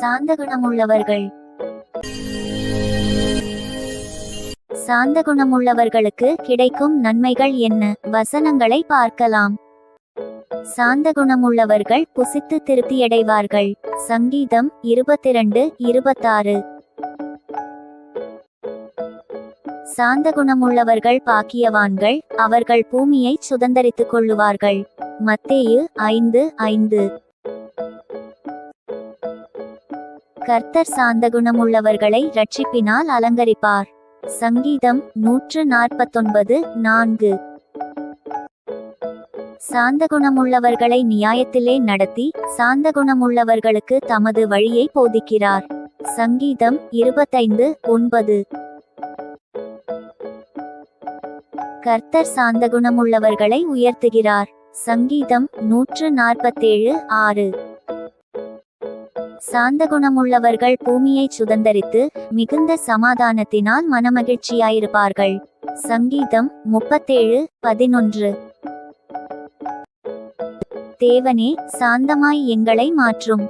சாந்த குணமுள்ளவர்கள். சாந்த குணமுள்ளவர்களுக்கு கிடைக்கும் நன்மைகள் என்ன? வசனங்களை பார்க்கலாம். சாந்த குணமுள்ளவர்கள் புசித்து திருப்தியடைவார்கள். சங்கீதம் 22:26. சாந்த குணமுள்ளவர்கள் பாக்கியவான்கள், அவர்கள் பூமியை சுதந்தரித்துக் கொள்ளுவார்கள். மத்தேயு 5:5. கர்த்தர் சாந்த குணமுள்ளவர்களை இரட்சிப்பினால் அலங்கரிப்பார். சங்கீதம் 149:4. சாந்த குணமுள்ளவர்களை நியாயத்திலே நடத்தி சாந்த குணமுள்ளவர்களுக்கு தமது வழியை போதிக்கிறார். சங்கீதம் 25:9. கர்த்தர் சாந்த குணமுள்ளவர்களை உயர்த்துகிறார். சங்கீதம் 147:6. சாந்த குணமுள்ளவர்கள் பூமியை சுதந்தரித்து மிகுந்த சமாதானத்தினால் மனமகிழ்ச்சியாயிருப்பார்கள். சங்கீதம் 37:11. தேவனே, சாந்தமாய் எங்களை மாற்றும்.